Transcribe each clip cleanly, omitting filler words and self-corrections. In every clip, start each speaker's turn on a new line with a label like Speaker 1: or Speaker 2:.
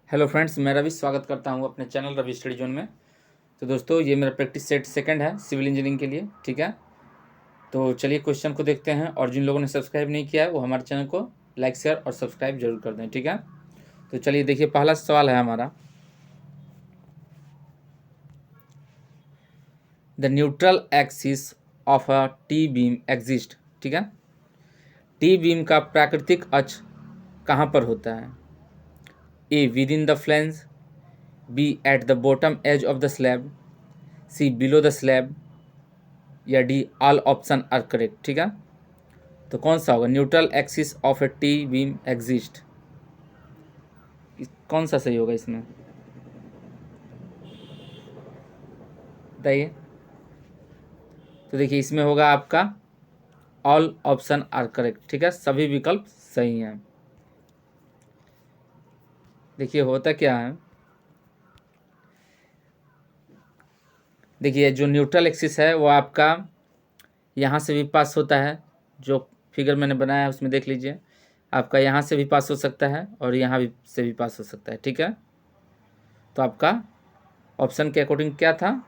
Speaker 1: Hello friends, मैं रवि स्वागत करता हूं अपने चैनल रवि स्टडी जोन में। तो दोस्तों, ये मेरा प्रैक्टिस सेट सेकंड है सिविल इंजीनियरिंग के लिए, ठीक है। तो चलिए क्वेश्चन को देखते हैं, और जिन लोगों ने सब्सक्राइब नहीं किया है वो हमारे चैनल को लाइक शेयर और सब्सक्राइब जरूर कर दें, ठीक है। तो चलिए देखिए, पहला सवाल है हमारा, the neutral axis of a T beam exist, ठीक है। टी बीम का प्राकृतिक अक्ष कहाँ पर होता है? A with in the flange, B at the bottom edge of the slab, C below the slab, या D all option are correct, ठीक है। तो कौन सा होगा? Neutral axis of a T beam exist, कौन सा सही होगा इसमें, बताइए। तो देखिए, इसमें होगा आपका ऑल ऑप्शन आर करेक्ट, ठीक है, सभी विकल्प सही हैं। देखिए होता क्या है, देखिए जो न्यूट्रल एक्सिस है वो आपका यहाँ से भी पास होता है, जो फिगर मैंने बनाया है उसमें देख लीजिए, आपका यहाँ से भी पास हो सकता है और यहाँ भी से भी पास हो सकता है, ठीक है। तो आपका ऑप्शन के अकॉर्डिंग क्या था?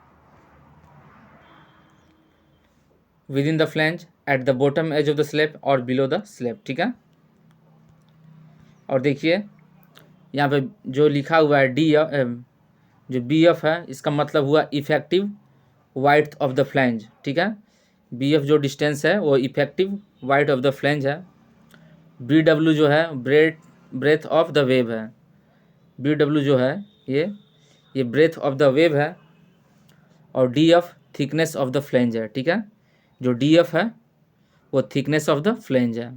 Speaker 1: With in the flange, at the bottom edge of the slab और बिलो द स्लैब, ठीक है। और देखिए यहाँ पे जो लिखा हुआ है डी, जो बी एफ है, इसका मतलब हुआ इफेक्टिव वाइड्थ ऑफ द फ्लैंज, ठीक है। बी एफ जो डिस्टेंस है वो effective wide of the flange है। बी डब्ल्यू जो है ब्रेथ ऑफ द वेव है, बी डब्ल्यू जो है ये ब्रेथ ऑफ द वेव है। और D F thickness of the flange है, ठीक है। जो डी एफ है वो थिकनेस ऑफ द फ्लैंज है,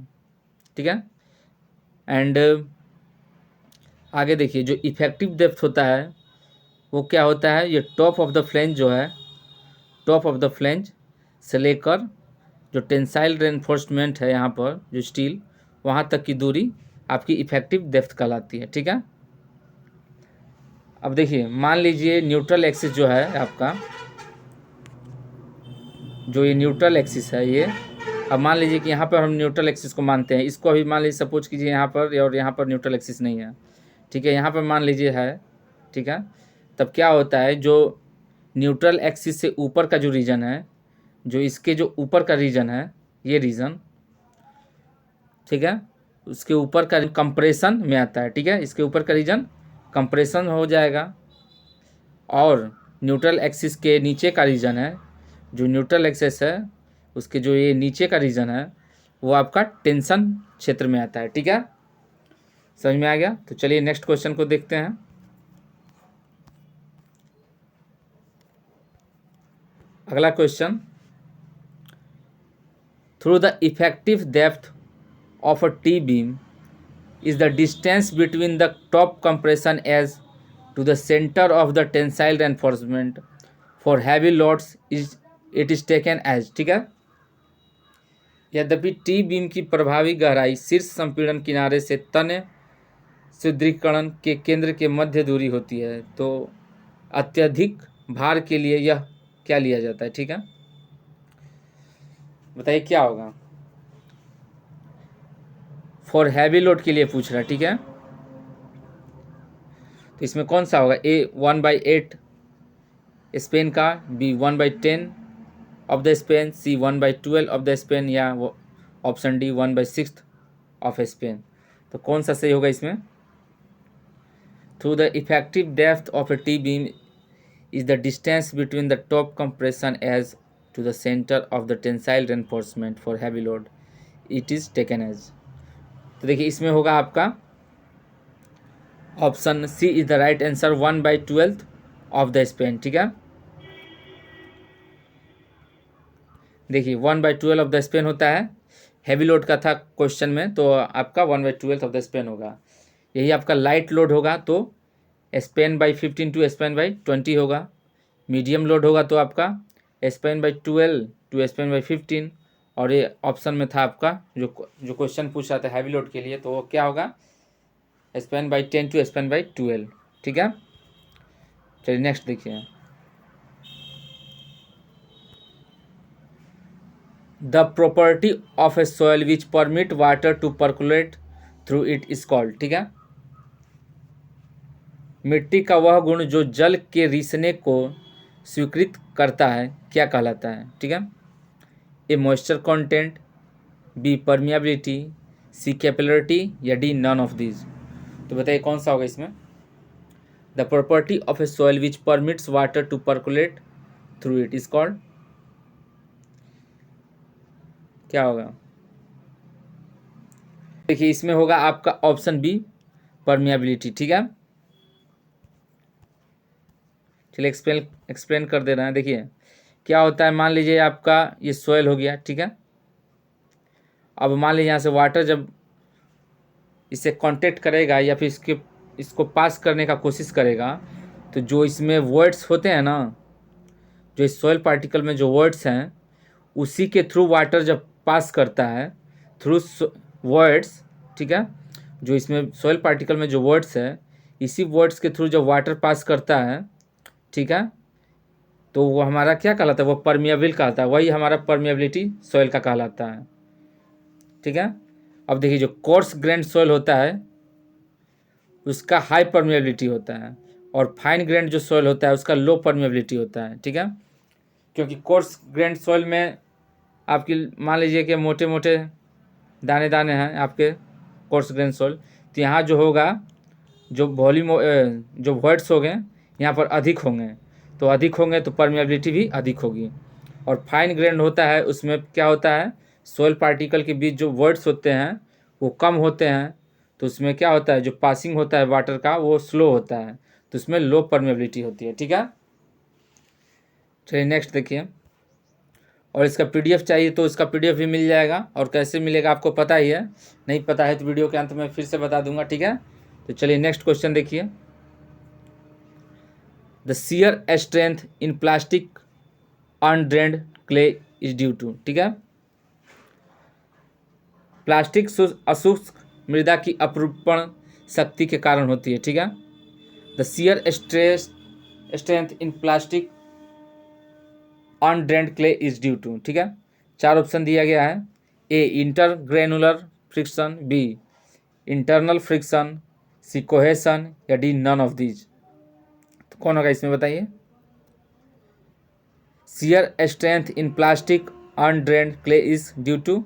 Speaker 1: ठीक है। एंड आगे देखिए, जो इफेक्टिव डेप्थ होता है वो क्या होता है? ये टॉप ऑफ द फ्लैंज जो है, टॉप ऑफ द फ्लैंज से लेकर जो टेंसाइल रेनफोर्समेंट है यहाँ पर जो स्टील, वहाँ तक की दूरी आपकी इफेक्टिव डेप्थ कहलाती है, ठीक है। अब देखिए, मान लीजिए न्यूट्रल एक्सिस जो है आपका, जो ये न्यूट्रल एक्सिस है ये, अब मान लीजिए कि यहाँ पर हम न्यूट्रल एक्सिस को मानते हैं, इसको अभी मान लीजिए सपोज कीजिए यहाँ पर, और यहाँ पर न्यूट्रल एक्सिस नहीं है, ठीक है, यहाँ पर मान लीजिए है, ठीक है। तब क्या होता है, जो न्यूट्रल एक्सिस से ऊपर का जो रीजन है, जो इसके जो ऊपर का रीजन है, ये रीजन, ठीक है, उसके ऊपर का कंप्रेशन में आता है, ठीक है, इसके ऊपर का रीजन कंप्रेशन हो जाएगा। और न्यूट्रल एक्सिस के नीचे का रीजन है, जो न्यूट्रल एक्सिस है उसके जो ये नीचे का रीजन है वो आपका टेंशन क्षेत्र में आता है, ठीक है। समझ में आ गया? तो चलिए नेक्स्ट क्वेश्चन को देखते हैं। अगला question, through the effective depth of a T-beam is the distance between the top compression edge to the center of the tensile reinforcement for heavy loads is taken as, ठीक है। यद्यपि T beam की प्रभावी गहराई शीर्ष संपीड़न किनारे से तन्य सुदृढ़ीकरण के केंद्र के मध्य दूरी होती है, तो अत्यधिक भार के लिए यह क्या लिया जाता है, ठीक है। बताइए क्या होगा? फॉर हैवी लोड के लिए पूछ रहा है, ठीक है। तो इसमें कौन सा होगा? ए 1/8 स्पेन का, B 1/10 of the span, C 1/12 of the span, या ऑप्शन डी 1/6 ऑफ स्पेन। तो कौन सा सही होगा इसमें? Through the effective depth of a T beam is the distance between the top compression edge to the centre of the tensile reinforcement for heavy load it is taken as. तो देखिए इसमें होगा आपका option C is the right answer, 1/12 of the Spain, ठीक है। देखिए 1/12 of the Spain होता है, हैवी लोड का था क्वेश्चन में, तो आपका 1/12 ऑफ द स्पेन होगा। यही आपका लाइट लोड होगा तो स्पेन/15 टू स्पेन/20 होगा। मीडियम लोड होगा तो आपका स्पेन/12 टू स्पेन/15। और ये ऑप्शन में था आपका जो क्वेश्चन पूछ रहा था हैवी लोड के लिए, तो वो क्या होगा? स्पेन/10 टू स्पेन/12, ठीक है। चलिए नेक्स्ट देखिए, the property of a soil which permit water to percolate through it is called, ठीक है। मिट्टी का वह गुण जो जल के रिसने को स्वीकृत करता है क्या कहलाता है? ठीक है, A moisture content, B permeability, C capillarity या डी नन ऑफ दीज। तो बताइए कौन सा होगा इसमें? The property of a soil which permits water to percolate through it is called, क्या होगा? देखिए इसमें होगा आपका ऑप्शन बी परमिएबिलिटी। ठीक है, चलिए एक्सप्लेन कर दे रहे हैं। देखिए क्या होता है, मान लीजिए आपका ये सॉइल हो गया। ठीक है, अब मान लीजिए यहाँ से वाटर जब इसे कांटेक्ट करेगा या फिर इसको पास करने का कोशिश करेगा, तो जो इसमें वर्ड्स होते हैं ना, जो इस सॉइल पार्टिकल में जो वर्ड्स हैं, उसी के थ्रू वाटर जब पास करता है थ्रू वर्ड्स। ठीक है, जो इसमें सॉइल पार्टिकल में जो वर्ड्स है, इसी वर्ड्स के थ्रू जब वाटर पास करता है, ठीक है, तो वो हमारा क्या कहलाता है? वो परमिएबल कहलाता है। वही हमारा परमिएबिलिटी सॉइल का कहलाता है। ठीक है, अब देखिए जो कोर्स ग्रेन्ड सॉइल होता है उसका हाई परमिएबिलिटी होता है, और फाइन ग्रेन्ड जो सॉइल होता है उसका लो परमिएबिलिटी होता है। ठीक है, क्योंकि कोर्स ग्रेन्ड सॉइल में आपकी मान लीजिए कि मोटे मोटे दाने दाने हैं आपके कोर्स ग्रेन्ड सॉइल, तो यहाँ जो होगा जो वॉल्यूम जो वर्ड्स होंगे यहाँ पर अधिक होंगे, तो अधिक होंगे तो परमिएबिलिटी भी अधिक होगी। और फाइन ग्रेन्ड होता है, उसमें क्या होता है, सॉइल पार्टिकल के बीच जो वर्ड्स होते हैं वो कम होते हैं, तो उसमें क्या होता है, जो पासिंग होता है वाटर का वो स्लो होता है, तो उसमें लो परमिएबिलिटी होती है। ठीक है, चलिए नेक्स्ट देखिए। और इसका पीडीएफ चाहिए तो इसका पीडीएफ भी मिल जाएगा, और कैसे मिलेगा आपको पता ही है, नहीं पता है तो वीडियो के अंत में फिर से बता दूंगा। ठीक है, तो चलिए नेक्स्ट क्वेश्चन देखिए। The shear strength in plastic undrained clay is due to. ठीक है, प्लास्टिक अशुष्क मृदा की अपरूपण शक्ति के कारण होती है। ठीक है, the shear strength in plastic undrained clay is due to. ठीक है, 4 ऑप्शन दिया गया है। A intergranular friction, B internal friction, C cohesion या डी नन ऑफ दीज। तो कौन होगा इसमें बताइए? Shear strength in plastic undrained clay is due to,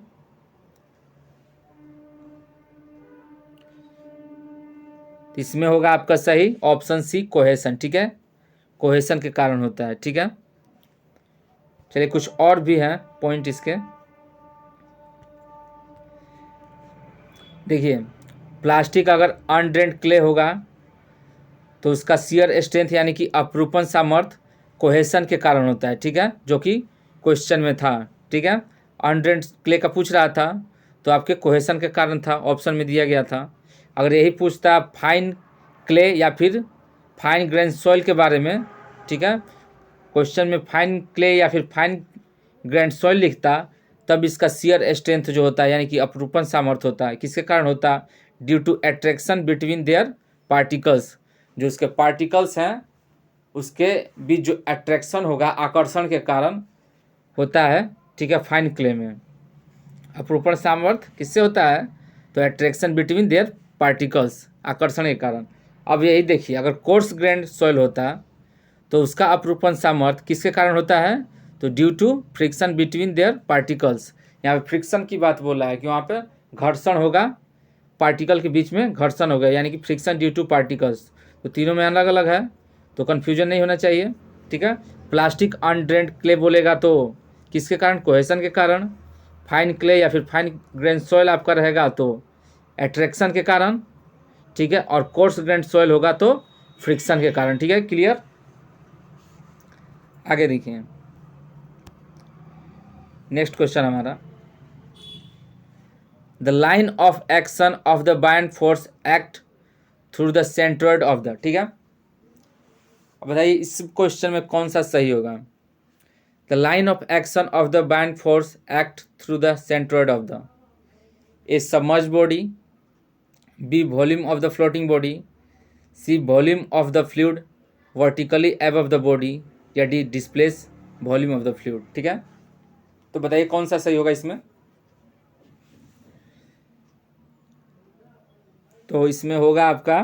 Speaker 1: इसमें होगा आपका सही ऑप्शन सी कोहेशन। ठीक है, कोहेशन के कारण होता है। ठीक है, चलिए कुछ और भी हैं पॉइंट इसके। देखिए प्लास्टिक अगर अनड्रेन्ड क्ले होगा तो उसका शियर स्ट्रेंथ यानी कि अपरूपण सामर्थ्य कोहेशन के कारण होता है। ठीक है, जो कि क्वेश्चन में था। ठीक है, अनड्रेन्ड क्ले का पूछ रहा था तो आपके कोहेशन के कारण था, ऑप्शन में दिया गया था। अगर यही पूछता फाइन क्ले या फिर फाइन ग्रेन सॉइल के बारे में, ठीक है, क्वेश्चन में फाइन क्ले या फिर फाइन ग्रेन सॉइल लिखता, तब इसका शियर स्ट्रेंथ जो होता है यानी कि अपरूपण सामर्थ्य होता है, किसके कारण होता? Due to attraction between their particles, जो उसके पार्टिकल्स हैं उसके बीच जो अट्रैक्शन होगा, आकर्षण के कारण होता है। ठीक है, फाइन क्ले में अपरूपण सामर्थ्य किससे होता है? तो अट्रैक्शन बिटवीन देयर पार्टिकल्स, आकर्षण के कारण। अब यही देखिए अगर कोर्स ग्रेन्ड सॉइल होता तो उसका अपरूपण सामर्थ्य किसके कारण होता है? तो due to friction between their particles. यहाँ पे फ्रिक्शन की बात बोल रहा है कि वहाँ पे घर्षण होगा, पार्टिकल के बीच में घर्षण होगा, यानी कि फ्रिक्शन ड्यू टू पार्टिकल्स। तो तीनों में अलग अलग है, तो कन्फ्यूजन नहीं होना चाहिए। ठीक है, प्लास्टिक अनड्रेन्ड क्ले बोलेगा तो किसके कारण? कोहेशन के कारण। फाइन क्ले या फिर फाइन ग्रेन सॉइल आपका रहेगा तो एट्रैक्शन के कारण। ठीक है, और कोर्स ग्रेन्ड सॉइल होगा तो फ्रिक्शन के कारण। ठीक है, क्लियर? आगे देखिए नेक्स्ट क्वेश्चन हमारा, the line of action of the buoyant force act through the centroid of the. ठीक है, अब बताइए इस क्वेश्चन में कौन सा सही होगा? The line of action of the buoyant force act through the centroid of the. A submerged body, B volume of the floating body, C volume of the fluid vertically above the body या D displace volume of the fluid. ठीक है, तो बताइए कौन सा सही होगा इसमें? तो इसमें होगा आपका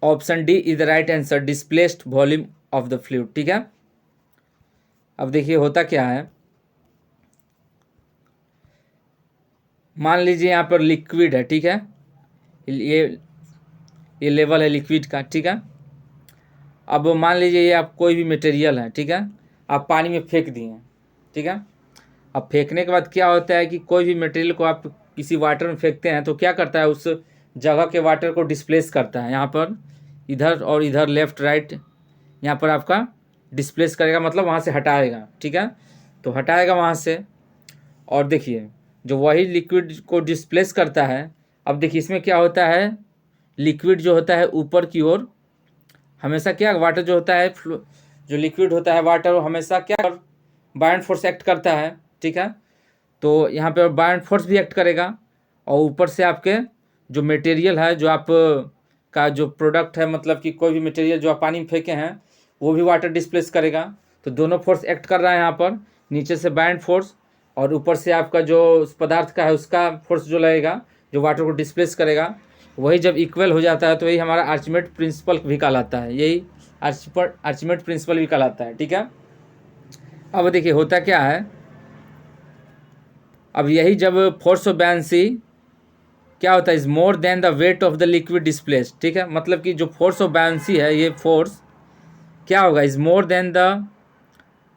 Speaker 1: option D is the right answer, displaced volume of the fluid. ठीक है, अब देखिए होता क्या है, मान लीजिए यहाँ पर लिक्विड है, ठीक है, ये लेवल है लिक्विड का, ठीक है। अब मान लीजिए ये आप कोई भी मटेरियल है, ठीक है, आप पानी में फेंक दिए, ठीक है। अब फेंकने के बाद क्या होता है कि कोई भी मटेरियल को आप किसी वाटर में फेंकते हैं तो क्या करता है, उस जगह के वाटर को डिस्प्लेस करता है, यहाँ पर इधर और इधर लेफ्ट राइट, यहाँ पर आपका डिस्प्लेस करेगा, मतलब वहाँ से हटाएगा, ठीक है। तो हटाएगा वहाँ से, और देखिए जो वही लिक्विड को डिस्प्लेस करता है, अब देखिए इसमें क्या होता है, लिक्विड जो होता है ऊपर की ओर हमेशा क्या, वाटर जो होता है जो लिक्विड होता है वाटर, वो हमेशा क्या बायंड फोर्स एक्ट करता है, ठीक है। तो यहाँ पे बायंड फोर्स भी एक्ट करेगा, और ऊपर से आपके जो मटेरियल है, जो आप का जो प्रोडक्ट है, मतलब कि कोई भी मटेरियल जो आप पानी में फेंके हैं वो भी वाटर डिस्प्लेस करेगा। तो दोनों फोर्स एक्ट कर रहा है यहाँ पर, नीचे से बायंड फोर्स और ऊपर से आपका जो उस पदार्थ का है उसका फोर्स जो लगेगा, जो वाटर को डिस्प्लेस करेगा, वही जब इक्वल हो जाता है तो यही हमारा आर्चिमेड प्रिंसिपल भी कहलाता है, यही आर्चिमेड प्रिंसिपल भी कहलाता है, ठीक है। अब देखिए होता क्या है, अब यही जब फोर्स ऑफ बायंसी क्या होता है, is more than the weight of the liquid displace, ठीक है। मतलब कि जो फोर्स ऑफ बायंसी है, ये फोर्स क्या होगा, is more than the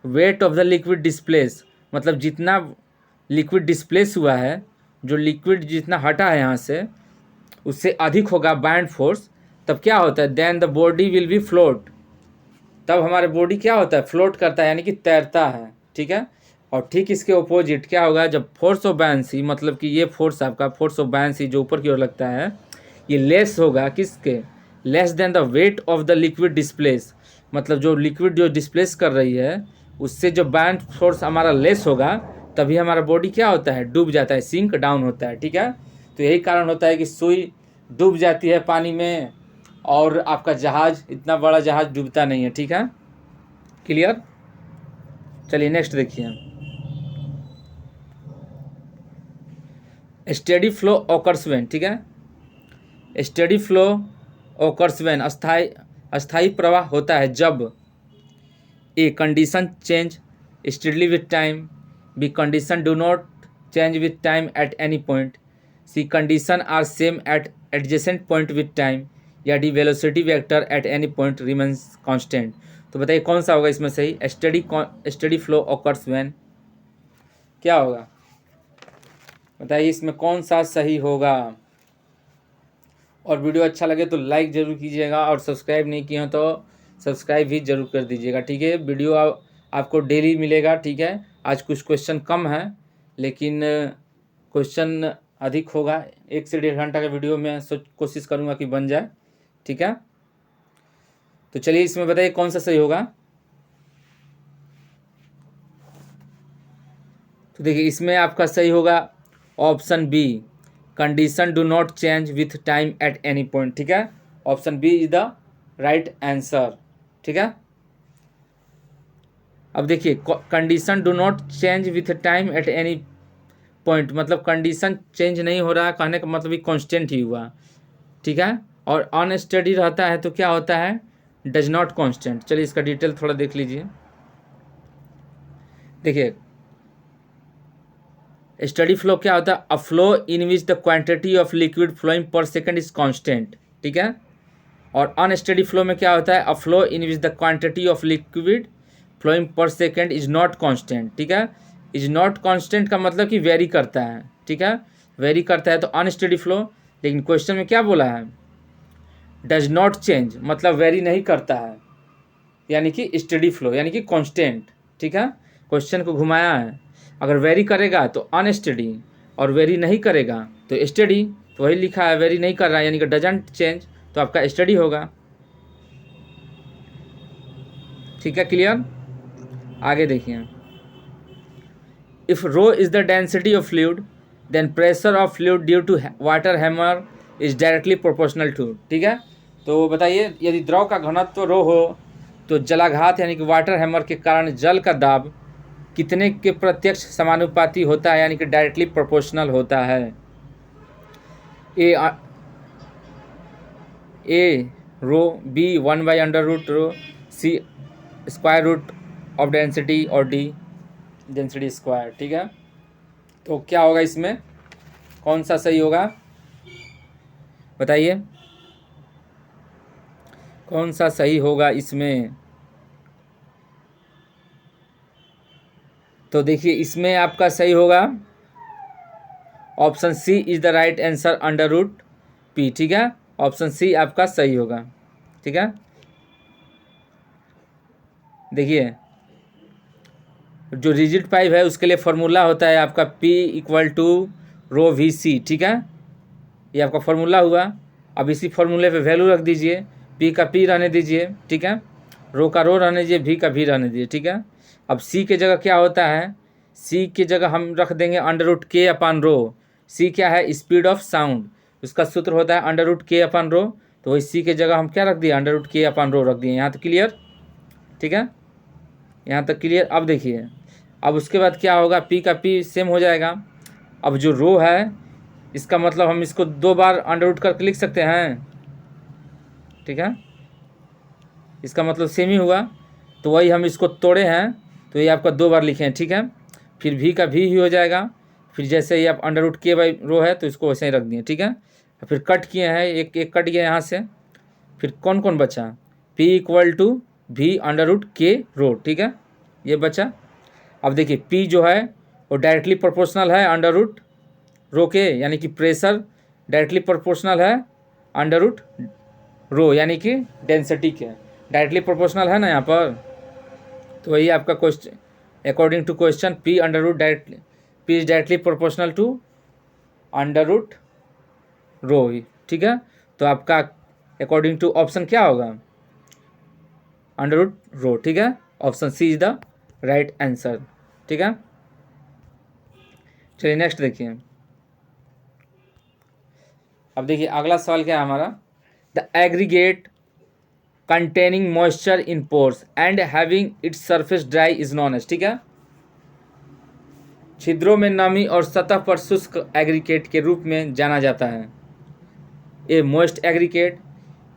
Speaker 1: weight of the liquid displace, मतलब जितना लिक्विड डिस्प्लेस हुआ है, जो लिक्विड जितना हटा है यहाँ से, उससे अधिक होगा बायंड फोर्स, तब क्या होता है, then the body will be float, तब हमारे बॉडी क्या होता है, फ्लोट करता है, यानी कि तैरता है, ठीक है। और ठीक इसके अपोजिट क्या होगा, जब फोर्स ऑफ बायंसी, मतलब कि ये फोर्स आपका फोर्स ऑफ बायंसी जो ऊपर की ओर लगता है, ये लेस होगा किसके, less than the weight of the liquid displace, मतलब जो लिक्विड जो डिस्प्लेस कर रही है उससे जो बायंड फोर्स हमारा लेस होगा, तभी हमारा बॉडी क्या होता है, डूब जाता है, सिंक डाउन होता है, ठीक है। तो यही कारण होता है कि सुई डूब जाती है पानी में, और आपका जहाज, इतना बड़ा जहाज डूबता नहीं है, ठीक है, क्लियर। चलिए नेक्स्ट देखिए, स्टेडी फ्लो ऑकर्स व्हेन, ठीक है, स्टेडी फ्लो ऑकर्स व्हेन, अस्थाई प्रवाह होता है जब A condition change steadily with time, B condition do not change with time at any point, C condition are same at adjacent point with time, या D velocity vector at any point remains constant. तो बताइए कौन सा होगा इसमें सही, steady flow occurs when, क्या होगा बताइए इसमें कौन सा सही होगा। और वीडियो अच्छा लगे तो लाइक ज़रूर कीजिएगा, और सब्सक्राइब नहीं किए हो तो सब्सक्राइब भी जरूर कर दीजिएगा, ठीक है। वीडियो आपको डेली मिलेगा, ठीक है। आज कुछ क्वेश्चन कम है, लेकिन क्वेश्चन अधिक होगा, 1 से 1.5 घंटा का वीडियो मैं कोशिश करूँगा कि बन जाए, ठीक है। तो चलिए इसमें बताइए कौन सा सही होगा। तो देखिए इसमें आपका सही होगा option B, condition do not change with time at any point, ठीक है। Option B is the right answer, ठीक है। अब देखिए condition do not change with time at any point, मतलब कंडीशन चेंज नहीं हो रहा, कहने का मतलब ही कांस्टेंट ही हुआ, ठीक है। और अनस्टेडी रहता है तो क्या होता है, डज नॉट कांस्टेंट। चलिए इसका डिटेल थोड़ा देख लीजिए। देखिए स्टडी फ्लो क्या होता है, a flow in which the quantity of liquid flowing per second is constant, ठीक है। और अनस्टेडी फ्लो में क्या होता है, a flow in which the quantity of liquid flowing per second is not constant, ठीक है। इज नॉट कांस्टेंट का मतलब कि वेरी करता है, ठीक है, वेरी करता है तो अनस्टेडी फ्लो। लेकिन क्वेश्चन में क्या बोला है, डज नॉट चेंज, मतलब वेरी नहीं करता है, यानी कि स्टेडी फ्लो, यानी कि कांस्टेंट, ठीक है। क्वेश्चन को घुमाया है, अगर वेरी करेगा तो अनस्टेडी, और वेरी नहीं करेगा तो स्टेडी, तो वही लिखा है, वेरी नहीं कर रहा है यानी कि डजंट चेंज, तो आपका स्टडी होगा, ठीक है, क्लियर। आगे देखिए, if rho is the density of fluid then pressure of fluid due to water hammer is directly proportional to, ठीक है। तो बताइए यदि द्रव का घनत्व रो हो तो जलाघात यानी कि वाटर हैमर के कारण जल का दाब कितने के प्रत्यक्ष समानुपाती होता है, यानी कि डायरेक्टली प्रोपोर्शनल होता है। A rho, B 1/√, rho, C square root of density, और डी डेंसिटी स्क्वायर। ठीक है, तो क्या होगा इसमें, कौन सा सही होगा बताइए, कौन सा सही होगा इसमें। तो देखिए इसमें आपका सही होगा option C is the right answer, √p। ठीक है, ऑप्शन सी आपका सही होगा। ठीक है, देखिए जो रिजिड पाइप है उसके लिए फॉर्मूला होता है आपका P = ρ/VC। ठीक है, ये आपका फॉर्मूला हुआ। अब इसी फॉर्मूले पे वैल्यू रख दीजिए, P का P रहने दीजिए। ठीक है, रो का रो रहने दीजिए, V का V रहने दीजिए। ठीक है, अब C के जगह क्या होता है, C की जगह हम रख देंगे √K/ρ। C क्या है, स्पीड ऑफ साउंड, उसका सूत्र होता है √K/ρ। तो वही C के जगह हम क्या रख दिए, √K/ρ रख दिए। यहाँ तक क्लियर। ठीक है, यहाँ तक क्लियर। अब देखिए, अब उसके बाद क्या होगा, P का P सेम हो जाएगा। अब जो रो है इसका मतलब हम इसको 2 बार अंडर करके लिख सकते हैं। ठीक है, इसका मतलब सेम ही हुआ, तो वही हम इसको तोड़े हैं, तो ये आपका 2 बार लिखे हैं। ठीक है, फिर V का V ही हो जाएगा। फिर जैसे ये आप √K/ρ है तो इसको वैसे ही रख दिए। ठीक है, फिर कट किए हैं, एक एक कट गया यहाँ से, फिर कौन कौन बचा, P = V√K/ρ। ठीक है, ये बचा। अब देखिए P जो है वो डायरेक्टली प्रोपोर्शनल है √ρ के, यानी कि प्रेशर डायरेक्टली प्रोपोर्शनल है √ρ यानी कि डेंसिटी के, डायरेक्टली प्रोपोर्शनल है ना यहाँ पर। तो वही आपका question, according to question P is directly proportional to √ρ। ठीक है, तो आपका अकॉर्डिंग टू ऑप्शन क्या होगा, √ρ। ठीक है, option C is the right answer. ठीक है, चलिए नेक्स्ट देखिए। अब देखिए अगला सवाल क्या है हमारा, the aggregate containing moisture in pores and having its surface dry is known as. ठीक है, छिद्रों में नमी और सतह पर शुष्क एग्रीगेट के रूप में जाना जाता है। A moist aggregate,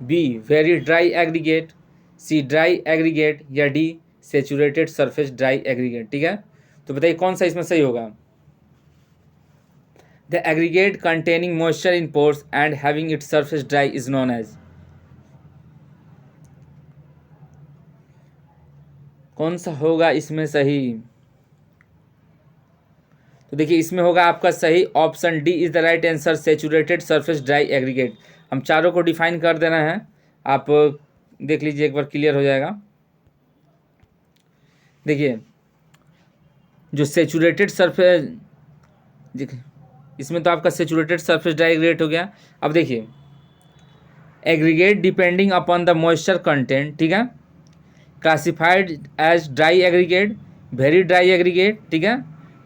Speaker 1: B very dry aggregate, C dry aggregate, या D saturated surface dry aggregate. ठीक है, तो बताइए कौन सा इसमें सही होगा। The aggregate containing moisture in pores and having its surface dry is known as, कौन सा होगा इसमें सही। तो देखिए इसमें होगा आपका सही option D is the right answer, saturated surface dry aggregate. हम चारों को डिफाइन कर देना है, आप देख लीजिए एक बार क्लियर हो जाएगा। देखिए जो सेचुरेटेड सरफेस, इसमें तो आपका सेचुरेटेड सरफेस ड्राई एग्रीगेट हो गया। अब देखिए aggregate depending upon the moisture content. ठीक है, classified as dry aggregate, very dry aggregate. ठीक है,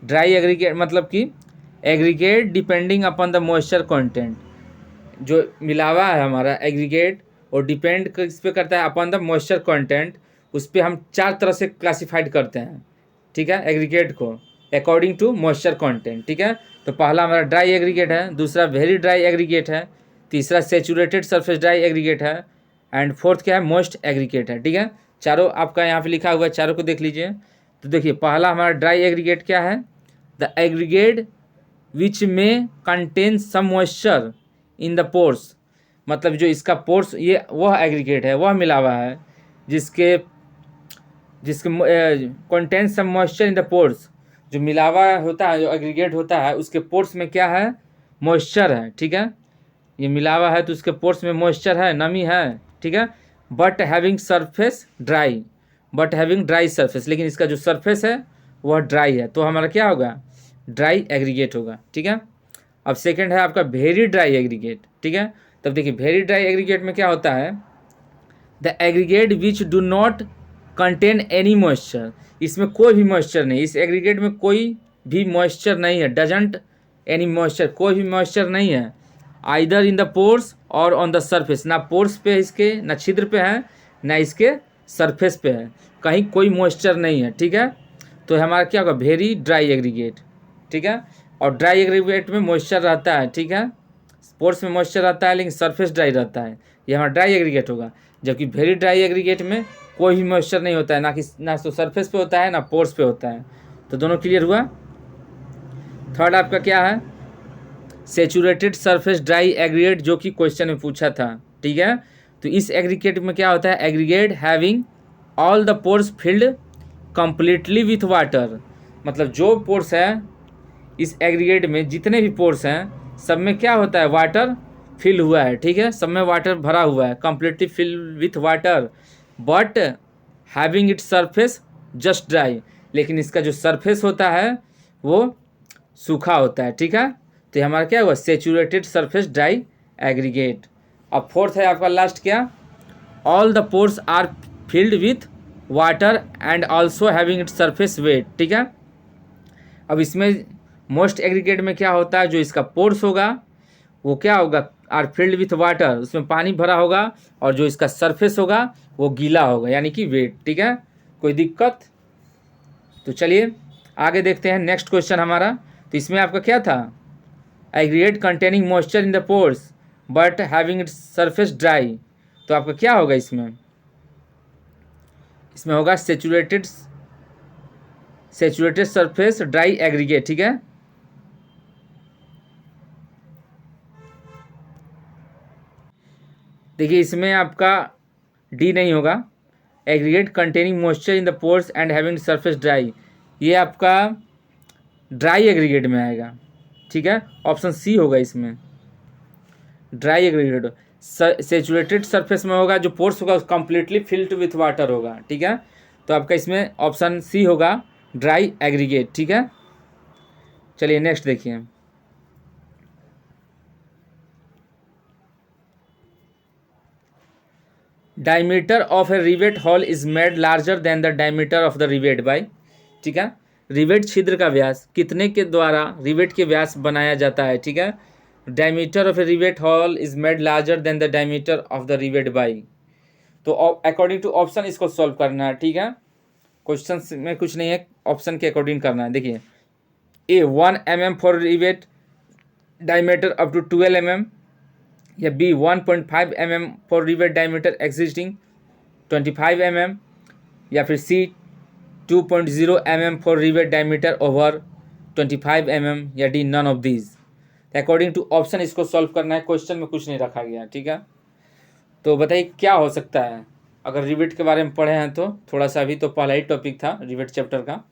Speaker 1: ड्राई एग्रीगेट मतलब कि aggregate depending upon the moisture content, जो मिलावा है हमारा एग्रीगेट और डिपेंड किस पे करता है, अपॉन द मॉइस्चर कंटेंट। उस पर हम 4 तरह से क्लासिफाइड करते हैं। ठीक है, एग्रीगेट को अकॉर्डिंग टू मॉइस्चर कंटेंट। ठीक है, तो पहला हमारा ड्राई एग्रीगेट है, दूसरा वेरी ड्राई एग्रीगेट है, तीसरा सेचुरेटेड सरफेस ड्राई एग्रीगेट है, एंड फोर्थ क्या है, मॉइस्ट एग्रीगेट है। ठीक है, चारों आपका यहाँ पे लिखा हुआ है, चारों को देख लीजिए। तो देखिए पहला हमारा ड्राई एग्रीगेट क्या है, द एग्रीगेट विच में contain some moisture in the pores, मतलब जो इसका पोर्स, ये वह एग्रीगेट है, वह मिलावा है जिसके contain some moisture in the pores, जो मिलावा होता है, जो एग्रीगेट होता है उसके पोर्स में क्या है, मॉइस्चर है। ठीक है, ये मिलावा है तो उसके पोर्स में मॉइस्चर है, नमी है। ठीक है, but having surface dry, but having dry surface, लेकिन इसका जो सरफेस है वह ड्राई है, तो हमारा क्या होगा, ड्राई एग्रीगेट होगा। ठीक है, अब सेकंड है आपका वेरी ड्राई एग्रीगेट। ठीक है, तब देखिए वेरी ड्राई एग्रीगेट में क्या होता है, the aggregate which do not contain any moisture, इसमें कोई भी मॉइस्चर नहीं, इस एग्रीगेट में कोई भी मॉइस्चर नहीं है, डजंट एनी मॉइस्चर, कोई भी मॉइस्चर नहीं है, आइदर इन द पोर्स और ऑन द सरफेस, ना पोर्स पे इसके, ना छिद्र पे है, ना इसके सरफेस पे है, कहीं कोई मॉइस्चर नहीं है। ठीक है, तो हमारा क्या होगा, वेरी ड्राई एग्रीगेट। ठीक है, और ड्राई एग्रीगेट में मॉइस्चर रहता है। ठीक है, पोर्स में मॉइस्चर रहता है लेकिन सरफेस ड्राई रहता है, ये हमारा ड्राई एग्रीगेट होगा। जबकि वेरी ड्राई एग्रीगेट में कोई भी मॉइस्चर नहीं होता है, ना तो सरफेस पे होता है ना पोर्स पे होता है। तो दोनों क्लियर हुआ। थर्ड आपका क्या है, सेचुरेटेड सरफेस ड्राई एग्रीगेट, जो कि क्वेश्चन में पूछा था, ठीक है। तो इस एग्रीगेट में क्या होता है, aggregate having all the pores field completely with water, मतलब जो पोर्स है इस एग्रीगेट में, जितने भी पोर्स हैं सब में क्या होता है, वाटर फिल हुआ है, ठीक है, सब में वाटर भरा हुआ है, completely fill with water, but having it surface just dry, लेकिन इसका जो सरफेस होता है वो सूखा होता है, ठीक है। तो ये हमारा क्या हुआ, सेचुरेटेड सरफेस ड्राई एग्रीगेट। अब फोर्थ है आपका लास्ट क्या, all the pores are filled with water and also having it surface wet, ठीक है। अब इसमें मोस्ट एग्रीगेट में क्या होता है, जो इसका पोर्स होगा वो क्या होगा, आर फिल्ड विथ वाटर, उसमें पानी भरा होगा, और जो इसका सरफेस होगा वो गीला होगा, यानी कि वेट, ठीक है। कोई दिक्कत? तो चलिए आगे देखते हैं नेक्स्ट क्वेश्चन हमारा। तो इसमें आपका क्या था, aggregate containing moisture in the pores but having its surface dry, तो आपका क्या होगा इसमें, इसमें होगा सेचुरेटेड सरफेस ड्राई एग्रीगेट, ठीक है। देखिए इसमें आपका डी नहीं होगा, aggregate containing moisture in the pores and having surface dry, ये आपका ड्राई एग्रीगेट में आएगा, ठीक है। ऑप्शन सी होगा इसमें, ड्राई एग्रीगेट। सेचुरेटेड सरफेस में होगा, जो पोर्स होगा कंप्लीटली फिल्ड विथ वाटर होगा, ठीक है। तो आपका इसमें ऑप्शन सी होगा, ड्राई एग्रीगेट, ठीक है। चलिए नेक्स्ट देखिए, diameter of a rivet hole is made larger than the diameter of the rivet by, ठीक है। रिवेट छिद्र का व्यास कितने के द्वारा रिवेट के व्यास बनाया जाता है, ठीक है। Diameter of a rivet hole is made larger than the diameter of the rivet by, तो अकॉर्डिंग टू ऑप्शन इसको सॉल्व करना है, ठीक है। क्वेश्चन में कुछ नहीं है, ऑप्शन के अकॉर्डिंग करना है। देखिए A 1 mm for rivet diameter up to 12 mm, या B 1.5 mm for rivet diameter existing 25 mm, या फिर C 2.0 mm for rivet diameter over 25 mm, या D none of these. According to option इसको solve करना है, क्वेश्चन में कुछ नहीं रखा गया, ठीक है। तो बताइए क्या हो सकता है, अगर रिवेट के बारे में पढ़े हैं तो थोड़ा सा, अभी तो पहला ही टॉपिक था रिवेट चैप्टर का।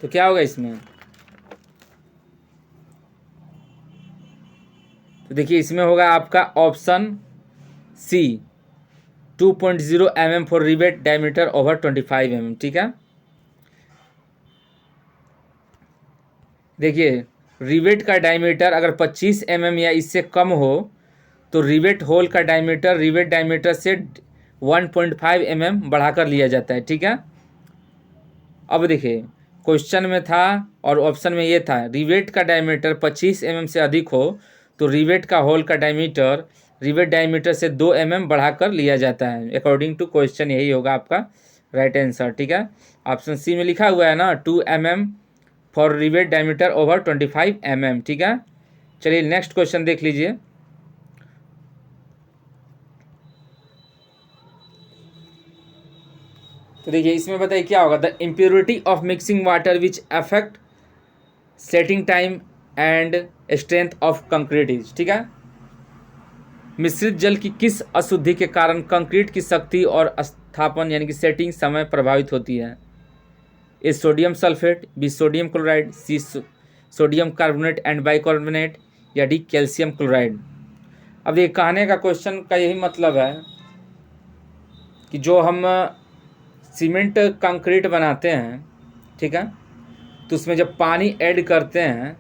Speaker 1: तो क्या होगा इसमें, तो देखिए इसमें होगा आपका option C 2.0 mm for rivet diameter over 25 mm, ठीक है। देखिए रिवेट का डायमीटर अगर 25 mm या इससे कम हो तो रिवेट होल का डायमीटर रिवेट डायमीटर से 1.5 mm बढ़ाकर लिया जाता है, ठीक है। अब देखिए क्वेश्चन में था और ऑप्शन में ये था, रिवेट का डायमीटर 25 mm से अधिक हो तो रिवेट का होल का डायमीटर रिवेट डायमीटर से 2 mm बढ़ाकर लिया जाता है। अकॉर्डिंग टू क्वेश्चन यही होगा आपका राइट आंसर, ठीक है। ऑप्शन सी में लिखा हुआ है ना 2 mm for rivet diameter over 25 mm, ठीक है। चलिए नेक्स्ट क्वेश्चन देख लीजिए। तो देखिए इसमें बताइए क्या होगा, the impurity of mixing water which affect setting time and strength of concrete is, ठीक है। मिश्रित जल की किस अशुद्धि के कारण कंक्रीट की शक्ति और स्थापन यानी कि सेटिंग समय प्रभावित होती है, A sodium sulphate, B sodium chloride, C sodium carbonate and bicarbonate, या डी कैल्शियम क्लोराइड। अब ये कहने का क्वेश्चन का यही मतलब है कि जो हम सीमेंट कंक्रीट बनाते हैं, ठीक है, तो उसमें जब पानी ऐड करते हैं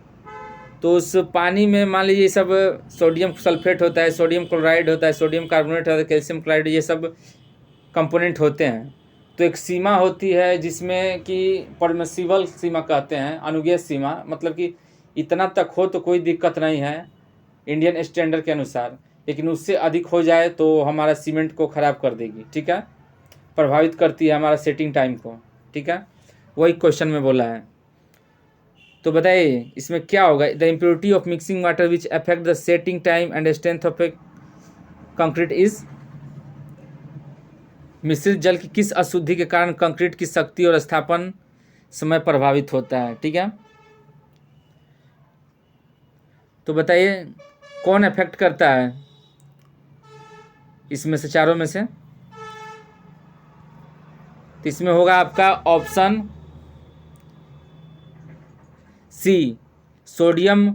Speaker 1: तो उस पानी में मान लीजिए सब सोडियम सल्फेट होता है, सोडियम क्लोराइड होता है, सोडियम कार्बोनेट होता है, कैल्शियम क्लोराइड, ये सब कंपोनेंट होते हैं। तो एक सीमा होती है जिसमें कि परमिसिबल सीमा कहते हैं, अनुज्ञेय सीमा, मतलब कि इतना तक हो तो कोई दिक्कत नहीं है इंडियन स्टैंडर्ड के अनुसार, लेकिन उससे अधिक हो जाए तो हमारा सीमेंट को ख़राब कर देगी, ठीक है, प्रभावित करती है हमारा सेटिंग टाइम को, ठीक है। वही क्वेश्चन में बोला है। तो बताइए इसमें क्या होगा। The impurity of mixing water which affect the setting time and strength of A concrete is, मिश्रित जल की किस अशुद्धि के कारण कंक्रीट की शक्ति और स्थापन समय प्रभावित होता है। ठीक है, तो बताइए कौन अफेक्ट करता है इसमें से, चारों में से। तो इसमें होगा आपका option C, sodium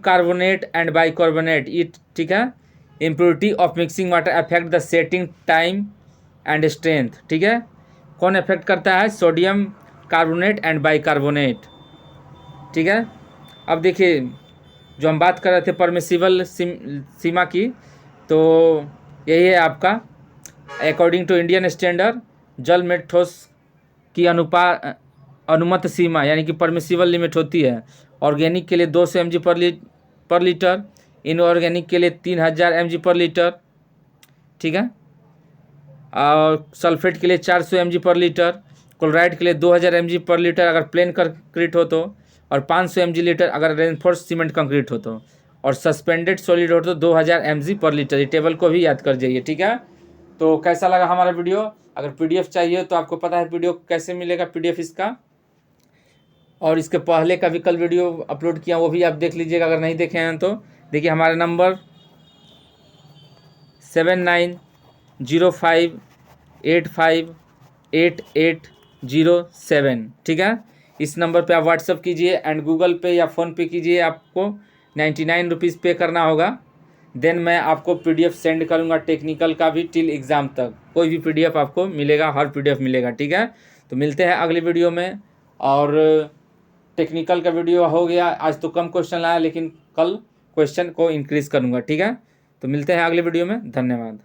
Speaker 1: carbonate and bicarbonate it. ठीक है, impurity of mixing water affect the setting time and strength. ठीक है, कौन अफेक्ट करता है, सोडियम कार्बोनेट एंड बाइकार्बोनेट। ठीक है, अब देखिए जो हम बात कर रहे थे परमिसिबल सीमा की, तो यही है आपका अकॉर्डिंग टू इंडियन स्टैंडर्ड जल में ठोस की अनुमत सीमा यानी कि परमिसिबल लिमिट होती है। ऑर्गेनिक के लिए 200 mg पर लीटर, इनऑर्गेनिक के लिए 3000 mg पर लीटर। ठीक है, और सल्फेट के लिए 400 mg पर लीटर, क्लोराइड के लिए 2000 mg पर लीटर अगर प्लेन कंक्रीट हो तो, और 500 mg लीटर अगर रेनफोर्स सीमेंट कंक्रीट हो तो, और सस्पेंडेड सॉलिड हो तो 2000 mg पर लीटर। ये टेबल को भी याद कर जाइए। ठीक है, तो कैसा लगा हमारा वीडियो। अगर पीडीएफ चाहिए तो आपको पता है वीडियो कैसे मिलेगा, पीडीएफ इसका, और इसके पहले का भी कल वीडियो अपलोड किया वो भी आप देख लीजिएगा अगर नहीं देखे हैं तो। देखिए हमारा नंबर 7905858807। ठीक है, इस नंबर पे आप व्हाट्सअप कीजिए एंड गूगल पे या फ़ोन पे कीजिए। आपको 99 रुपीज़ पे करना होगा। देन मैं आपको पीडीएफ सेंड करूंगा टेक्निकल का भी टिल एग्ज़ाम तक। कोई भी पीडीएफ आपको मिलेगा, हर पीडीएफ मिलेगा। ठीक है, तो मिलते हैं अगली वीडियो में। और टेक्निकल का वीडियो हो गया, आज तो कम क्वेश्चन आया लेकिन कल क्वेश्चन को इंक्रीज़ करूंगा। ठीक है, तो मिलते हैं अगले वीडियो में। धन्यवाद।